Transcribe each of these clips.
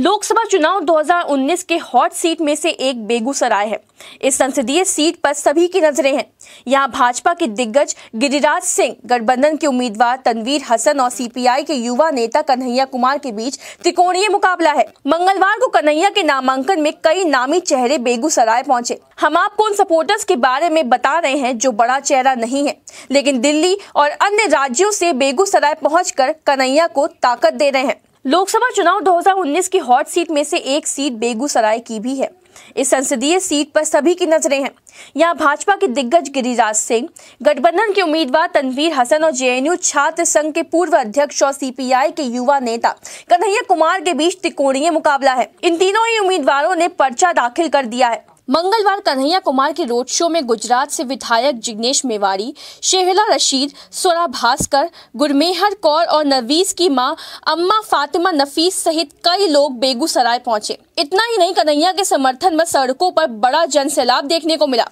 लोकसभा चुनाव 2019 के hot seat में से एक बेगूसराय है। इस संसदीय सीट पर सभी की नजरें हैं। यहां भाजपा के दिग्गज गिरिराज सिंह, गठबंधन के उम्मीदवार तनवीर हसन और सीपीआई के युवा नेता कन्हैया कुमार के बीच त्रिकोणीय मुकाबला है। मंगलवार को कन्हैया के नामांकन में कई नामी चेहरे बेगूसराय पहुंचे। हम आपको उन सपोर्टर्स के बारे में बता रहे हैं जो बड़ा चेहरा नहीं है, लेकिन दिल्ली और अन्य राज्यों से बेगूसराय पहुंचकर कन्हैया को ताकत दे रहे हैं। लोकसभा चुनाव 2019 की हॉट सीट में से एक सीट बेगूसराय की भी है। इस संसदीय सीट पर सभी की नजरें हैं। यहां भाजपा के दिग्गज गिरिराज सिंह, गठबंधन के उम्मीदवार तनवीर हसन और जेएनयू छात्र संघ के पूर्व अध्यक्ष और सीपीआई के युवा नेता कन्हैया कुमार के बीच त्रिकोणीय मुकाबला है। इन तीनों ही उम्मीदवारों ने पर्चा दाखिल कर दिया है। मंगलवार कन्हैया कुमार के रोड शो में गुजरात से विधायक जिग्नेश मेवाड़ी, शेहला रशीद, स्वरा भास्कर, गुरमेहर कौर और नवीस की मां अम्मा फातिमा नफीस सहित कई लोग बेगूसराय पहुंचे। इतना ही नहीं, कन्हैया के समर्थन में सड़कों पर बड़ा जनसैलाब देखने को मिला।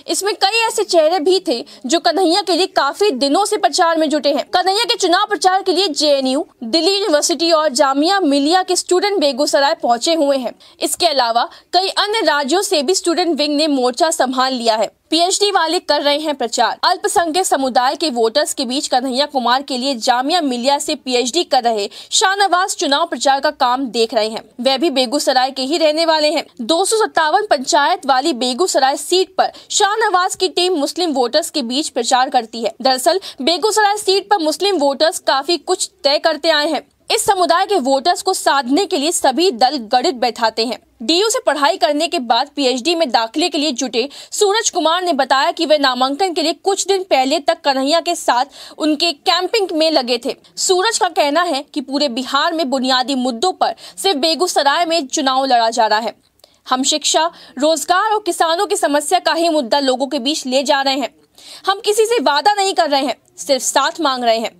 इसमें कई ऐसे चेहरे भी थे जो कन्हैया के लिए काफी दिनों से प्रचार में जुटे हैं। कन्हैया के चुनाव प्रचार के लिए जेएनयू, दिल्ली यूनिवर्सिटी और जामिया मिलिया के स्टूडेंट बेगूसराय पहुंचे हुए हैं। इसके अलावा कई अन्य राज्यों से भी स्टूडेंट विंग ने मोर्चा संभाल लिया है। पीएचडी वाले कर रहे हैं प्रचार। अल्पसंख्यक समुदाय के वोटर्स के बीच कन्हैया कुमार के लिए जामिया मिलिया से पीएचडी कर रहे शाहनवाज चुनाव प्रचार का काम देख रहे हैं। वे भी बेगूसराय के ही रहने वाले हैं। 257 पंचायत वाली बेगूसराय सीट पर शाहनवाज की टीम मुस्लिम वोटर्स के बीच प्रचार करती है। दरअसल बेगूसराय सीट पर मुस्लिम वोटर्स काफी कुछ तय करते आए हैं। इस समुदाय के वोटर्स को साधने के लिए सभी दल गणित बैठाते हैं। डीयू से पढ़ाई करने के बाद पीएचडी में दाखिले के लिए जुटे सूरज कुमार ने बताया कि वे नामांकन के लिए कुछ दिन पहले तक कन्हैया के साथ उनके कैंपिंग में लगे थे। सूरज का कहना है कि पूरे बिहार में बुनियादी मुद्दों पर सिर्फ बेगूसराय में चुनाव लड़ा जा रहा है। हम शिक्षा, रोजगार और किसानों की समस्या का ही मुद्दा लोगों के बीच ले जा रहे हैं। हम किसी से वादा नहीं कर रहे हैं, सिर्फ साथ मांग रहे हैं।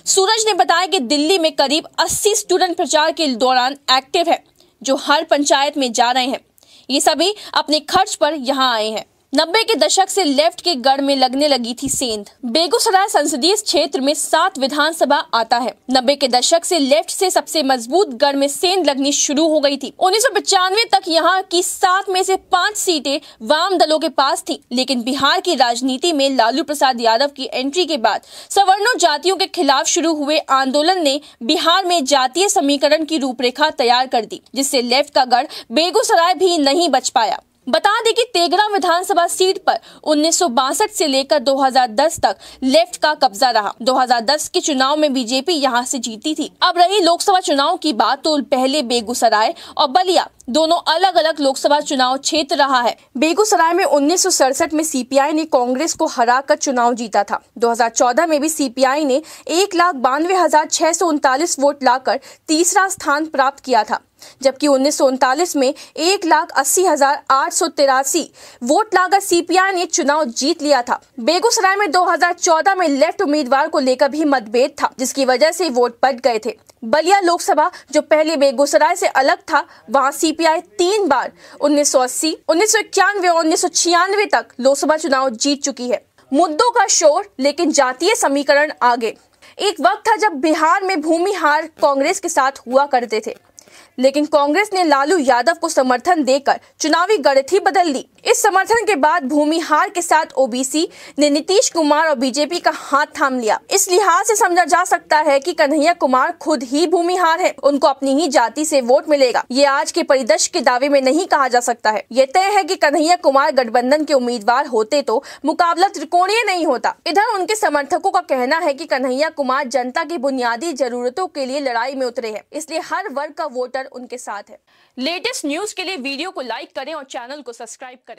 सूरज ने बताया कि दिल्ली में करीब 80 स्टूडेंट प्रचार के दौरान एक्टिव है, जो हर पंचायत में जा रहे हैं। ये सभी अपने खर्च पर यहाँ आए हैं। 90 के दशक से लेफ्ट के गढ़ में लगने लगी थी सेंध। बेगूसराय संसदीय क्षेत्र में 7 विधानसभा आता है। 90 के दशक से लेफ्ट से सबसे मजबूत गढ़ में सेंध लगनी शुरू हो गई थी। 1995 तक यहाँ की 7 में से 5 सीटें वाम दलों के पास थी, लेकिन बिहार की राजनीति में लालू प्रसाद यादव की एंट्री के बाद सवर्णों जातियों के खिलाफ शुरू हुए आंदोलन ने बिहार में जातीय समीकरण की रूपरेखा तैयार कर दी, जिससे लेफ्ट का गढ़ बेगूसराय भी नहीं बच पाया। बता दें कि तेघड़ा विधानसभा सीट पर 1962 से लेकर 2010 तक लेफ्ट का कब्जा रहा। 2010 के चुनाव में बीजेपी यहां से जीती थी। अब रही लोकसभा चुनाव की बात, तो पहले बेगूसराय और बलिया दोनों अलग अलग लोकसभा चुनाव क्षेत्र रहा है। बेगूसराय में 1967 में सीपीआई ने कांग्रेस को हराकर चुनाव जीता था। 2014 में भी सीपीआई ने 1,92,639 वोट लाकर तीसरा स्थान प्राप्त किया था, जबकि 1939 में 1,80,883 वोट लाकर सीपीआई ने चुनाव जीत लिया था। बेगूसराय में 2014 में लेफ्ट उम्मीदवार को लेकर भी मतभेद था, जिसकी वजह से वोट बट गए थे। बलिया लोकसभा, जो पहले बेगूसराय से अलग था, वहां सीपीआई 3 बार 1980, 1991 और 1996 तक लोकसभा चुनाव जीत चुकी है। मुद्दों का शोर, लेकिन जातीय समीकरण आगे। एक वक्त था जब बिहार में भूमिहार कांग्रेस के साथ हुआ करते थे, लेकिन कांग्रेस ने लालू यादव को समर्थन देकर चुनावी गणित ही बदल दी। इस समर्थन के बाद भूमिहार के साथ ओबीसी ने नीतीश कुमार और बीजेपी का हाथ थाम लिया। इस लिहाज से समझा जा सकता है कि कन्हैया कुमार खुद ही भूमिहार है, उनको अपनी ही जाति से वोट मिलेगा। ये आज के परिदृश्य के दावे में नहीं कहा जा सकता है। ये तय है कि कन्हैया कुमार गठबंधन के उम्मीदवार होते तो मुकाबला त्रिकोणीय नहीं होता। इधर उनके समर्थकों का कहना है कि कन्हैया कुमार जनता की बुनियादी जरूरतों के लिए लड़ाई में उतरे हैं, इसलिए हर वर्ग का वोटर उनके साथ है। लेटेस्ट न्यूज के लिए वीडियो को लाइक करें और चैनल को सब्सक्राइब करें।